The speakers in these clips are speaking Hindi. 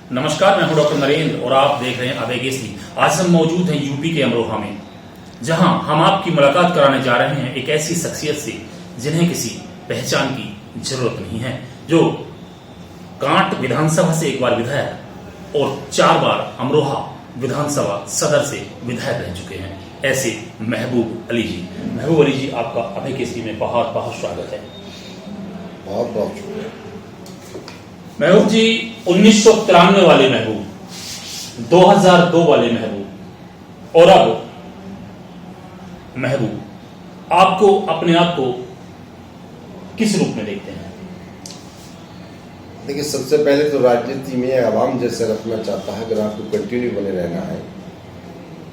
नमस्कार, मैं हूं डॉक्टर नरेंद्र और आप देख रहे हैं आवेग केसरी। आज हम मौजूद हैं यूपी के अमरोहा में, जहां हम आपकी मुलाकात कराने जा रहे हैं एक ऐसी शख्सियत से जिन्हें किसी पहचान की जरूरत नहीं है, जो कांट विधानसभा से एक बार विधायक और 4 बार अमरोहा विधानसभा सदर से विधायक रह चुके हैं, ऐसे महबूब अली जी। महबूब अली जी, आपका आवेग केसरी में बहुत बहुत स्वागत है। बहुत बहुत शुक्रिया। महबूब जी, 1993 वाले महबूब, 2002 वाले महबूब और अब महबूब, आपको अपने आप को किस रूप में देखते हैं? देखिए, सबसे पहले तो राजनीति में आवाम जैसे रखना चाहता है। अगर आपको कंटिन्यू बने रहना है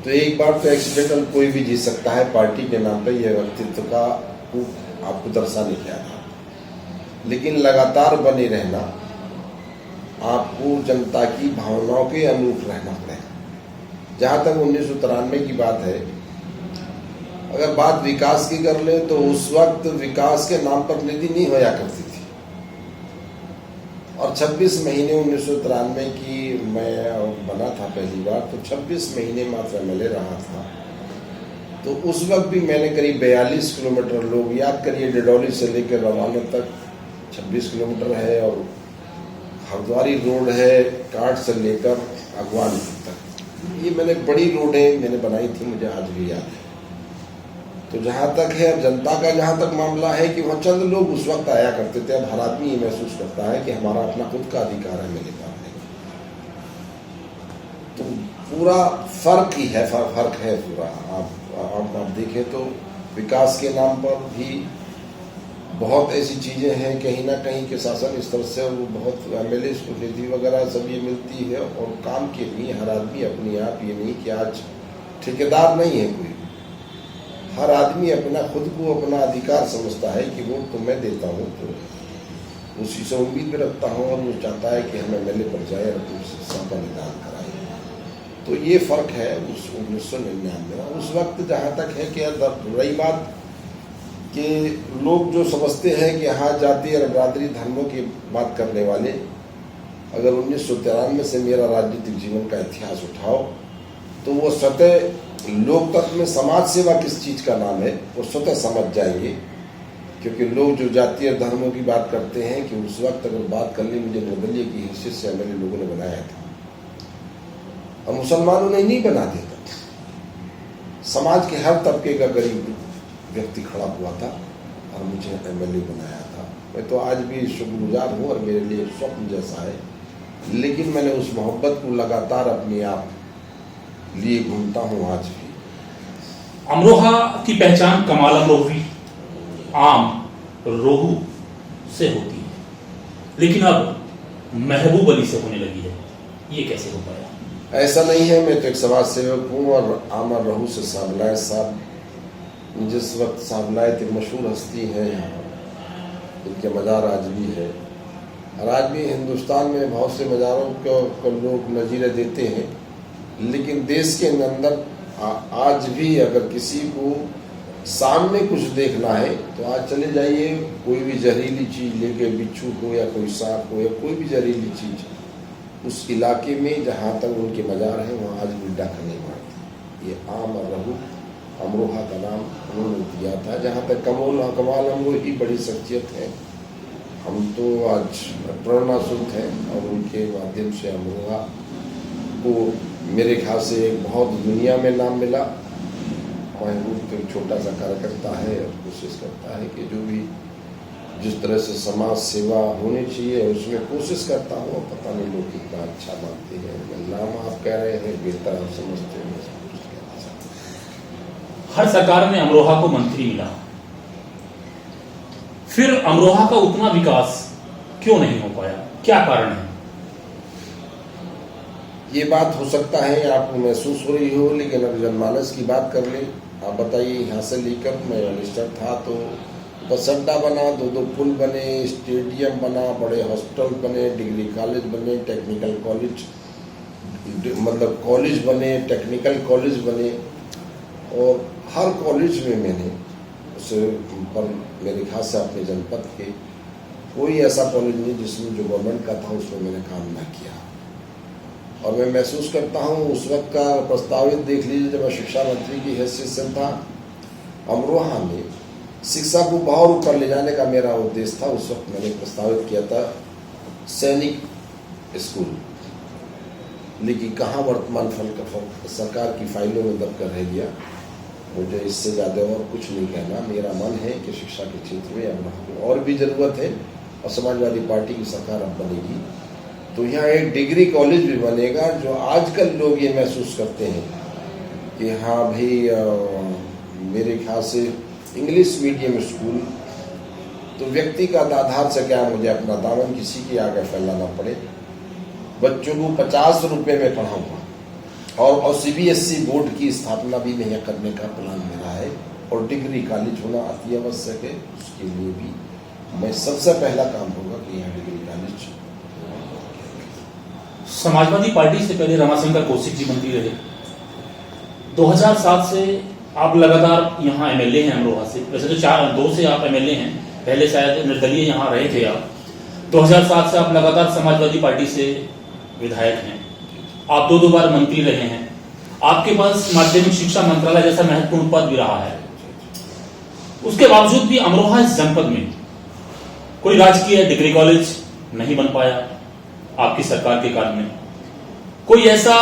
तो एक बार तो एक्सीडेंटल कोई भी जीत सकता है। पार्टी के नाम पे यह व्यक्तित्व का आपको दर्शाने क्या था, लेकिन लगातार बने रहना, आपको जनता की भावनाओं के अनुरूप रहना पड़ेगा। जहाँ तक 1993 की बात है, अगर बात विकास की कर ले तो उस वक्त विकास के नाम पर निधि नहीं होया करती थी, और 26 महीने 1993 की मैं बना था पहली बार, तो 26 महीने मात्र एमएलए रहा था। तो उस वक्त भी मैंने करीब 42 किलोमीटर, लोग याद करिए, डिडौली से लेकर रवाना तक 26 किलोमीटर है, और हरद्वारी रोड है काट से लेकर अगवान तक। ये मैंने बड़ी रोडें मैंने बनाई थी, मुझे आज भी याद है। तो जहाँ तक है जनता का, जहाँ तक मामला है कि वहाँ चंद लोग उस वक्त आया करते थे। अब हर आदमी ये महसूस करता है कि हमारा अपना खुद का अधिकार है मेरे पास नहीं। तो पूरा फर्क ही है, फर्क है पूरा। आप देखें तो विकास के नाम पर भी बहुत ऐसी चीज़ें हैं, कहीं ना कहीं के शासन स्तर से वो बहुत एमएलए को निधि वगैरह सब ये मिलती है, और काम के लिए हर आदमी अपने आप, ये नहीं कि आज ठेकेदार नहीं है कोई, हर आदमी अपना खुद को अपना अधिकार समझता है कि वोट तो मैं देता हूँ, तो उसी से उम्मीद भी रखता हूँ, और वो चाहता है कि हम एमएलए पर जाए और उससे सबका निदान कराए। तो ये फ़र्क है उस 1999 में। उस वक्त जहाँ तक है कि रही बात कि लोग जो समझते हैं कि यहाँ जाति और बरादरी धर्मों की बात करने वाले, अगर 1993 से मेरा राजनीतिक जीवन का इतिहास उठाओ तो वो स्वतः लोकतंत्र में समाज सेवा किस चीज़ का नाम है वो स्वतः समझ जाएंगे। क्योंकि लोग जो जाति और धर्मों की बात करते हैं कि उस वक्त अगर बात कर ली, मुझे निर्दलीय की हैसियत से एमएलए लोगों ने बनाया था, और मुसलमानों ने नहीं बना दिया था। समाज के हर तबके का गरीब व्यक्ति खड़ा हुआ था और मुझे एमएलए बनाया था। मैं तो आज भी शुक्रगुजार हूँ और मेरे लिए स्वप्न जैसा है, लेकिन मैंने उस मोहब्बत को लगातार अपने आप लिए घूमता हूँ आज भी। अमरोहा की पहचान कमाल अमरोही, आम रोहू से होती है, लेकिन अब महबूब अली से होने लगी है। ये कैसे हो पाया? ऐसा नहीं है, मैं तो एक समाज सेवक हूँ, और आम और रोहू से साबलाए साहब, जिस वक्त साबलाए एक मशहूर हस्ती है यहाँ, इनके मज़ार आज भी है, और आज भी हिंदुस्तान में बहुत से मज़ारों को लोग नज़ीरें देते हैं। लेकिन देश के अंदर आज भी अगर किसी को सामने कुछ देखना है तो आज चले जाइए, कोई भी जहरीली चीज़ लेके, बिच्छू हो या कोई सांप हो या कोई भी जहरीली चीज़, उस इलाके में जहाँ तक उनके मज़ार हैं वहाँ आज भी डाका नहीं मारते। ये आम और रोहू अमरोहा का नाम उन्होंने दिया था। जहाँ तक कमाल अमरोही बड़ी शख्सियत है, हम तो आज प्रेरणा स्रोत हैं, और उनके माध्यम से अमरोहा को मेरे ख्याल से एक बहुत दुनिया में नाम मिला। महबूब तो एक छोटा सा कार्यकर्ता है और कोशिश करता है कि जो भी जिस तरह से समाज सेवा होनी चाहिए उसमें कोशिश करता हूँ। पता नहीं लोग कितना अच्छा मानते हैं। नाम आप कह रहे हैं, बेहतर आप समझते हैं। हर सरकार में अमरोहा को मंत्री मिला, फिर अमरोहा का उतना विकास क्यों नहीं हो पाया? क्या कारण है? ये बात हो सकता है आपको महसूस हो रही हो, लेकिन अगर जनमानस की बात कर ले, आप बताइए, यहाँ से लेकर मैं मिनिस्टर था तो बस अड्डा बना, 2 पुल बने, स्टेडियम बना, बड़े हॉस्पिटल बने, डिग्री कॉलेज बने, टेक्निकल कॉलेज, मतलब कॉलेज बने, टेक्निकल कॉलेज बने, और हर कॉलेज में मैंने उसे पर मेरे ख्याल से अपने जनपद के कोई ऐसा कॉलेज नहीं जिसमें जो गवर्नमेंट का था उसमें मैंने काम ना किया। और मैं महसूस करता हूँ उस वक्त का प्रस्तावित देख लीजिए, जब मैं शिक्षा मंत्री की हैसियत से था, अमरोहा में शिक्षा को बहुत ऊपर ले जाने का मेरा उद्देश्य था। उस वक्त मैंने प्रस्तावित किया था सैनिक स्कूल, लेकिन कहाँ वर्तमान सरकार की फाइलों में दब कर रह गया। मुझे इससे ज़्यादा और कुछ नहीं कहना। मेरा मन है कि शिक्षा के क्षेत्र में अमरोहा को और भी ज़रूरत है, और समाजवादी पार्टी की सरकार अब बनेगी तो यहाँ एक डिग्री कॉलेज भी बनेगा, जो आजकल लोग ये महसूस करते हैं कि हाँ भाई मेरे ख्याल से इंग्लिश मीडियम स्कूल, तो व्यक्तिगत आधार से क्या मुझे अपना दामन किसी के आगे फैलाना पड़े। बच्चों को 50 रुपये में पढ़ाऊँगा, और CBSE बोर्ड की स्थापना भी नहीं करने का प्लान मेरा है, और डिग्री कॉलेज होना अति आवश्यक है। उसके लिए भी मैं सबसे पहला काम होगा कि यहाँ डिग्री कॉलेज। समाजवादी पार्टी से पहले रमाशंकर कौशिक जी मंत्री रहे। 2007 से आप लगातार यहाँ MLA हैं अमरोहा से। वैसे तो 2 से आप MLA हैं, पहले शायद निर्दलीय यहाँ रहे थे आप। 2007 से आप लगातार समाजवादी पार्टी से विधायक हैं। आप 2 बार मंत्री रहे हैं। आपके पास माध्यमिक शिक्षा मंत्रालय जैसा महत्वपूर्ण पद भी रहा है। उसके बावजूद भी अमरोहा इस जनपद में कोई राजकीय डिग्री कॉलेज नहीं बन पाया आपकी सरकार के काल में। कोई ऐसा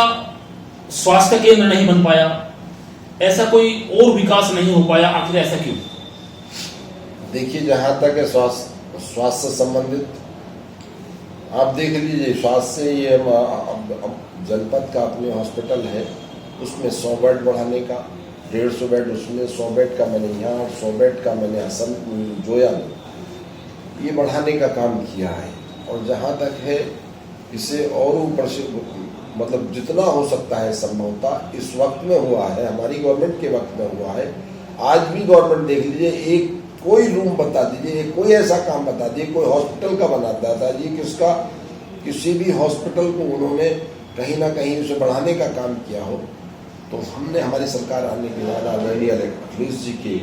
स्वास्थ्य केंद्र नहीं बन पाया, ऐसा कोई और विकास नहीं हो पाया। आखिर ऐसा क्यों? देखिए, जहां तक है स्वास्थ्य से संबंधित, आप देख लीजिए, स्वास्थ्य से ये जनपद का अपने हॉस्पिटल है, उसमें 100 बेड बढ़ाने का, 150 बेड उसमें, 100 बेड का मैंने यहाँ, 100 बेड का मैंने हसन जोया में ये बढ़ाने का काम किया है। और जहाँ तक है इसे और ऊपर से मतलब जितना हो सकता है संभवतः इस वक्त में हुआ है, हमारी गवर्नमेंट के वक्त में हुआ है। आज भी गवर्नमेंट देख लीजिए, एक कोई रूम बता दीजिए, कोई ऐसा काम बता दीजिए, कोई हॉस्पिटल का बनाता था जी, किसका किसी भी हॉस्पिटल को उन्होंने कहीं ना कहीं उसे बढ़ाने का काम किया हो। तो हमने हमारी सरकार आने के बाद आदरणीय अखिलेश जी के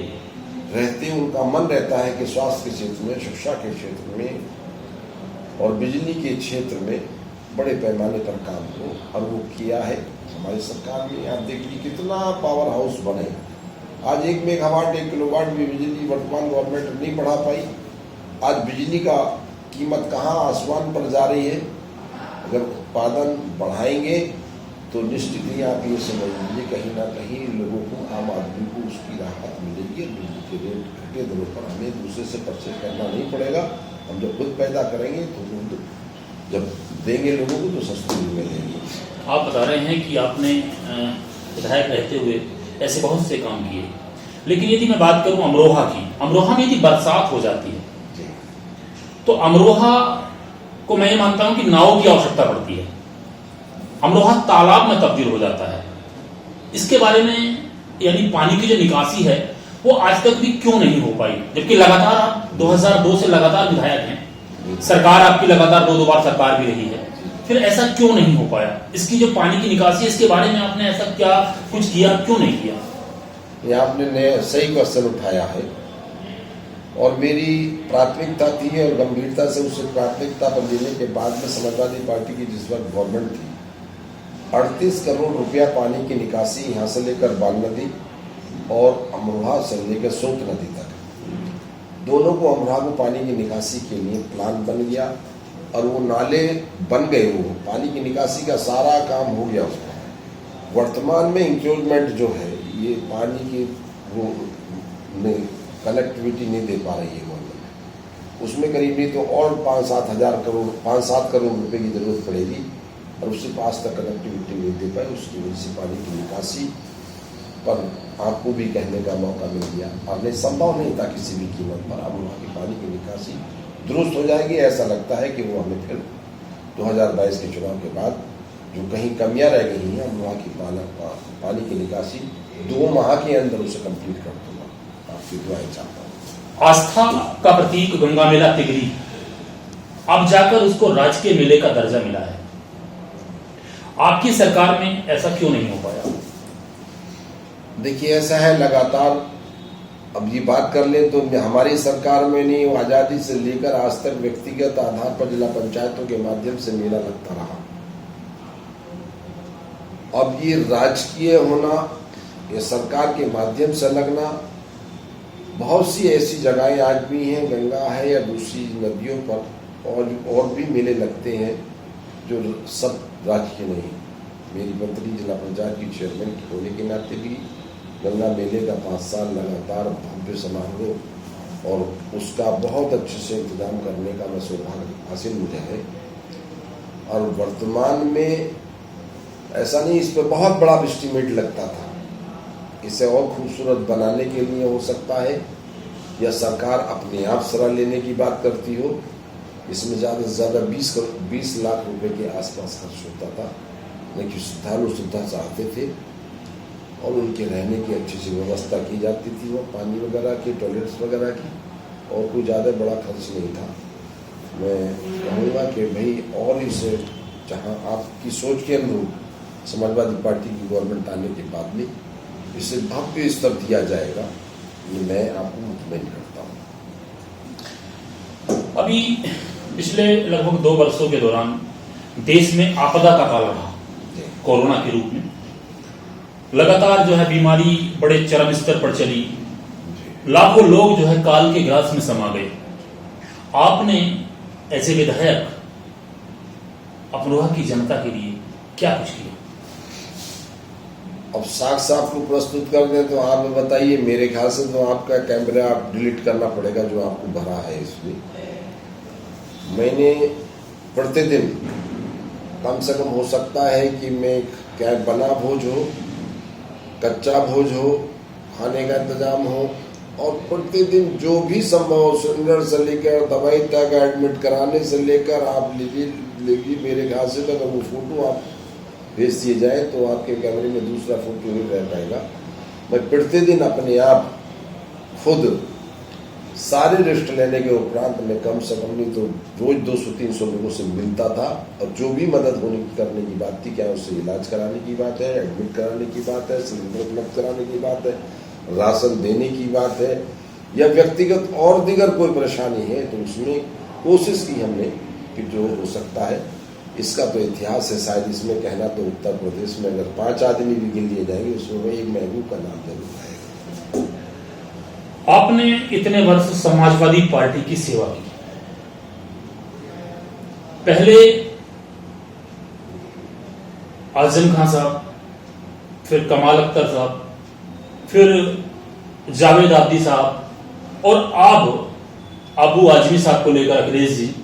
रहते उनका मन रहता है कि स्वास्थ्य के क्षेत्र में, शिक्षा के क्षेत्र में और बिजली के क्षेत्र में बड़े पैमाने पर काम हो, और वो किया है हमारी सरकार में। आप देखिए कितना पावर हाउस बने। आज 1 मेगावाट 1 किलोवाट भी बिजली वर्तमान गवर्नमेंट नहीं बढ़ा पाई। आज बिजली का कीमत कहाँ आसमान पर जा रही है। अगर उत्पादन बढ़ाएंगे तो निश्चित ही आप ये समझ लीजिए कहीं ना कहीं लोगों को, आम आदमी को उसकी राहत मिलेगी। बिजली के रेट घटे दरों पर हमें दूसरे से परचेज करना नहीं पड़ेगा। हम जब खुद पैदा करेंगे तो खुद जब देंगे लोगों को तो सस्ती मिलेगी। आप बता रहे हैं कि आपने विधायक रहते हुए ऐसे बहुत से काम किए, लेकिन यदि मैं बात करूं अमरोहा की, अमरोहा में यदि बरसात हो जाती है तो अमरोहा को मैं ये मानता हूं कि नाव की आवश्यकता पड़ती है। अमरोहा तालाब में तब्दील हो जाता है। इसके बारे में, यानी पानी की जो निकासी है वो आज तक भी क्यों नहीं हो पाई, जबकि लगातार आप 2002 से लगातार विधायक हैं, सरकार आपकी लगातार 2 बार सरकार भी रही है, फिर ऐसा क्यों नहीं हो पाया? इसकी जो पानी की निकासी है, इसके बारे में आपने ऐसा क्या कुछ किया, क्यों नहीं किया? ये आपने सही क्वेश्चन उठाया है, और मेरी प्राथमिकता थी और गंभीरता से उसे प्राथमिकता पर लेने के बाद में समाजवादी पार्टी की जिस वक्त गवर्नमेंट थी, 38 करोड़ रुपया पानी की निकासी यहाँ से लेकर बाल नदी और अमरोहा से लेकर सोत नदी तक, दोनों को अमरोहा को पानी की निकासी के लिए प्लान बन गया, और वो नाले बन गए। वो पानी की निकासी का सारा काम हो गया उसका। वर्तमान में इंक्रोचमेंट जो है, ये पानी की वो कनेक्टिविटी नहीं दे पा रही है गवर्नमेंट। उसमें करीब नहीं तो और 5-7 करोड़ रुपए की जरूरत पड़ेगी, और उससे पास तक कनेक्टिविटी नहीं दे पाए। उसकी वजह से पानी की निकासी पर आपको भी कहने का मौका मिल गया। आपने संभव नहीं था किसी भी कीमत पर अमरोहा की पानी की निकासी दुरुस्त हो जाएगी। ऐसा लगता है कि वो हमें फिर 2022 के चुनाव के बाद जो कहीं कमियां रह गई हैं, अमरोहा की पानी की निकासी 2 माह के अंदर उसे कंप्लीट कर दूंगा। आपकी दुआएं चाहता हूँ। आस्था का प्रतीक गंगा मेला तिगरी, अब जाकर उसको राजकीय मेले का दर्जा मिला है। आपकी सरकार में ऐसा क्यों नहीं हो पाया? देखिए, ऐसा है लगातार, अब ये बात कर ले तो हमारी सरकार में नहीं, आज़ादी से लेकर आज तक व्यक्तिगत आधार पर जिला पंचायतों के माध्यम से मेला लगता रहा। अब ये राजकीय होना, ये सरकार के माध्यम से लगना, बहुत सी ऐसी जगहें आज भी हैं, गंगा है या दूसरी नदियों पर और भी मेले लगते हैं जो सब राजकीय नहीं। मेरी मंत्री जिला पंचायत की चेयरमैन होने के नाते भी गंगा मेले का 5 साल लगातार भव्य समारोह और उसका बहुत अच्छे से इंतजाम करने का मैं सौभाग्य हासिल मुझे है। और वर्तमान में ऐसा नहीं, इस पर बहुत बड़ा एस्टीमेट लगता था। इसे और खूबसूरत बनाने के लिए हो सकता है या सरकार अपने आप सलाह लेने की बात करती हो। इसमें ज़्यादा से ज़्यादा 20 लाख रुपए के आसपास खर्च होता था, लेकिन श्रद्धालु सुविधा चाहते थे और उनके रहने की अच्छी सी व्यवस्था की जाती थी, वो पानी वगैरह की, टॉयलेट्स वगैरह की, और कोई ज़्यादा बड़ा खर्च नहीं था। मैं कहूँगा कि भाई और इसे जहाँ आपकी सोच के अनुरूप समाजवादी पार्टी की गवर्नमेंट आने के बाद में इसे भव्य स्तर दिया जाएगा, ये मैं आपको मुतमईन करता हूँ। अभी पिछले लगभग 2 वर्षों के दौरान देश में आपदा का काल रहा, कोरोना के रूप में लगातार जो है बीमारी बड़े चरम स्तर पर चली, लाखों लोग जो है काल के ग्रास में समा गए। आपने ऐसे विधायक अमरोहा की जनता के लिए क्या कुछ किया? अब साफ को प्रस्तुत कर दें तो आप बताइए। मेरे ख्याल से तो आपका कैमरा आप डिलीट करना पड़ेगा जो आपको भरा है इसमें। मैंने प्रतिदिन कम से कम हो सकता है कि मैं क्या बना भोज हो, कच्चा भोज हो, खाने का इंतजाम हो, और प्रतिदिन जो भी संभव हो, सिलेंडर से लेकर दवाई तक, एडमिट कराने से लेकर आप लीजिए। मेरे ख्याल से तो अगर वो फोटो आप भेज दिए जाए तो आपके कैमरे में दूसरा फोटो नहीं रह पाएगा। मैं प्रतिदिन अपने आप खुद सारे रेस्ट लेने के उपरांत में कम से कम नहीं तो रोज 200-300 लोगों से मिलता था, और जो भी मदद करने की बात थी, क्या उससे इलाज कराने की बात है, एडमिट कराने की बात है, सिलेंडर उपलब्ध कराने की बात है, राशन देने की बात है, या व्यक्तिगत और दीगर कोई परेशानी है, तो उसमें कोशिश की हमने कि जो हो सकता है। इसका तो इतिहास है, शायद इसमें कहना तो उत्तर प्रदेश में अगर 5 आदमी भी गिन लिए जाएंगे उसमें वही एक महबूब का नाम जरूर आएगा। आपने इतने वर्ष समाजवादी पार्टी की सेवा की, पहले आजम खान साहब, फिर कमाल अख्तर साहब, फिर जावेद आब्दी साहब, और अब अबू आजमी साहब को लेकर अखिलेश जी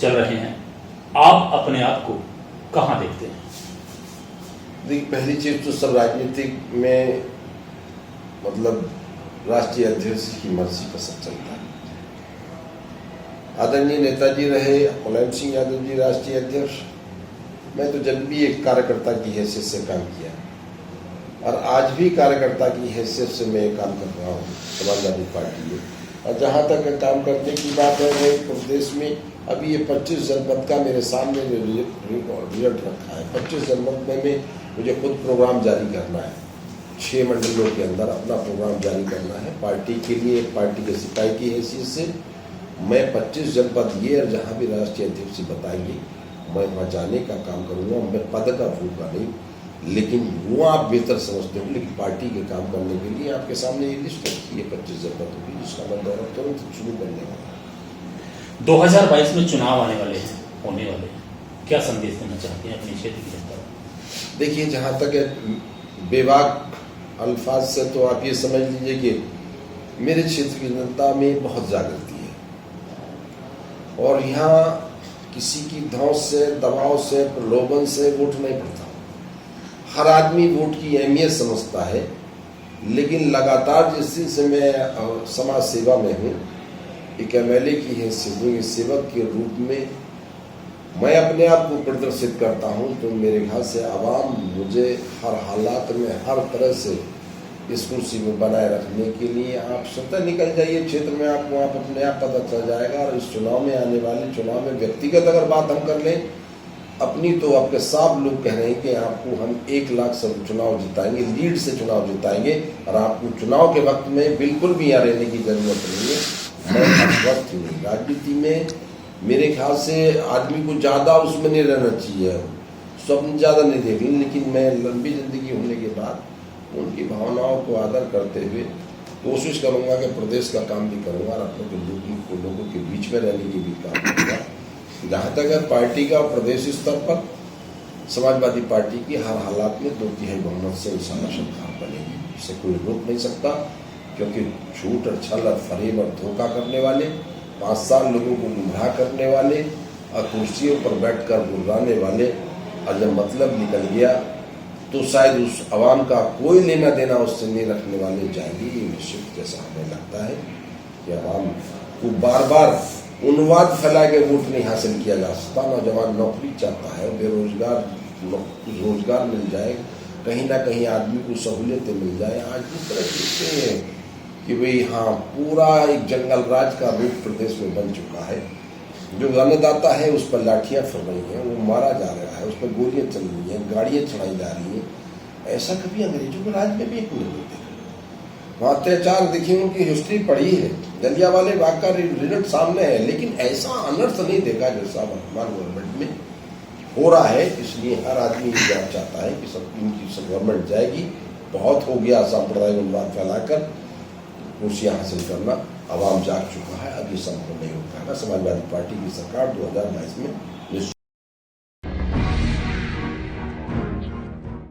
चल रहे हैं। आप अपने आप को कहां देखते हैं? देखिए, पहली चीज तो सब राजनीतिक में मतलब राष्ट्रीय अध्यक्ष की मर्जी पर सब चलता है। आदरणीय नेताजी रहे मुलायम सिंह यादव जी राष्ट्रीय अध्यक्ष। मैं तो जब भी एक कार्यकर्ता की हैसियत से काम किया, और आज भी कार्यकर्ता की हैसियत से मैं काम कर रहा हूँ समाजवादी पार्टी में। और जहाँ तक काम करने की बात है, मैं प्रदेश में अभी ये 25 जनपद का मेरे सामने रिजल्ट रखा है। 25 जनपद में मुझे खुद प्रोग्राम जारी करना है, 6 मंडलों के अंदर अपना प्रोग्राम जारी करना है पार्टी के लिए। पार्टी के सिपाही की हैसियत से मैं 25 जनपद ये, और जहाँ भी राष्ट्रीय अध्यक्ष बताएंगे मैं वहाँ जाने का काम करूँगा। मैं पद का भूखा नहीं, लेकिन वो आप बेहतर समझते हो, लेकिन पार्टी के काम करने के लिए आपके सामने ये लिस्ट रखी है 25 जनपदों की, जिसका मैं दौरा तुरंत शुरू करने वाला हूँ। 2022 में चुनाव आने वाले हैं, होने वाले हैं, क्या संदेश देना चाहते हैं अपने क्षेत्र की जनता को? देखिए, जहाँ तक बेबाक अल्फाज से तो आप ये समझ लीजिए कि मेरे क्षेत्र की जनता में बहुत जागृति है, और यहाँ किसी की धौंस से, दबाव से, प्रलोभन से वोट नहीं पड़ता। हर आदमी वोट की अहमियत समझता है, लेकिन लगातार जिस दिन से मैं समाज सेवा में हूँ, एक एमएलए की हैसियत में, सेवक के रूप में मैं अपने आप को प्रदर्शित करता हूँ, तो मेरे ख्याल से आवाम मुझे हर हालात में हर तरह से इस कुर्सी में बनाए रखने के लिए, आप स्वतः निकल जाइए क्षेत्र में, आपको आप अपने आप पता चल जाएगा। और इस चुनाव में, आने वाले चुनाव में व्यक्तिगत अगर बात हम कर लें अपनी, तो आपके साफ लोग कह रहे हैं कि आपको हम 1 लाख से चुनाव जिताएंगे, लीड से चुनाव जिताएंगे, और आपको चुनाव के वक्त में बिल्कुल भी यहाँ रहने की जरूरत नहीं है। मैं वक्त राजनीति में मेरे ख्याल से आदमी को ज़्यादा उसमें नहीं रहना चाहिए, स्वप्न ज़्यादा नहीं देख ली, लेकिन मैं लंबी ज़िंदगी होने के बाद उनकी भावनाओं को आदर करते हुए कोशिश करूंगा कि प्रदेश का काम भी करूंगा और अपने लोगों के बीच में रहने की भी काम करूंगा। जहाँ तक है पार्टी का प्रदेश स्तर पर समाजवादी पार्टी की हर हालात में 2/3 बहुमत से इंशाअल्लाह सरकार बनेगी, इसे कोई रोक नहीं सकता, क्योंकि झूठ और छल और फरेब और धोखा करने वाले, 5 साल लोगों को गुमराह करने वाले और कुर्सियों पर बैठकर बुलवाने वाले, और जब मतलब निकल गया तो शायद उस आवाम का कोई लेना देना उससे नहीं रखने वाले जाएंगे। ये निश्चित जैसा हमें लगता है कि आवाम को बार बार उन्वाद फैला के वोट नहीं हासिल किया जा सकता। नौजवान नौकरी चाहता है, बेरोजगार रोजगार मिल जाए, कहीं ना कहीं आदमी को सहूलियतें मिल जाए। आज जिस तरह देखते हैं कि भाई हाँ, पूरा एक जंगल राज का रूप प्रदेश में बन चुका है। जो अन्नदाता है उस पर लाठियां फिर रही हैं, वो मारा जा रहा है, उस पर गोलियां चल रही हैं, गाड़ियां चढ़ाई जा रही हैं। ऐसा कभी अंग्रेजों के राज में भी एक नहीं देखा। वहाँ अत्याचार देखिए, उनकी हिस्ट्री पढ़ी है, जलियांवाले बाग का रिजल्ट सामने है, लेकिन ऐसा अनर्थ नहीं देखा जैसा वर्तमान गवर्नमेंट में हो रहा है। इसलिए हर आदमी ये चाहता है कि इनकी गवर्नमेंट जाएगी। बहुत हो गया सांप्रदायिक उन्माद फैलाकर कुर्सियां हासिल करना, आवाम जाग चुका है, अब ये संभव नहीं हो पाएगा। समाजवादी पार्टी की सरकार 2022 में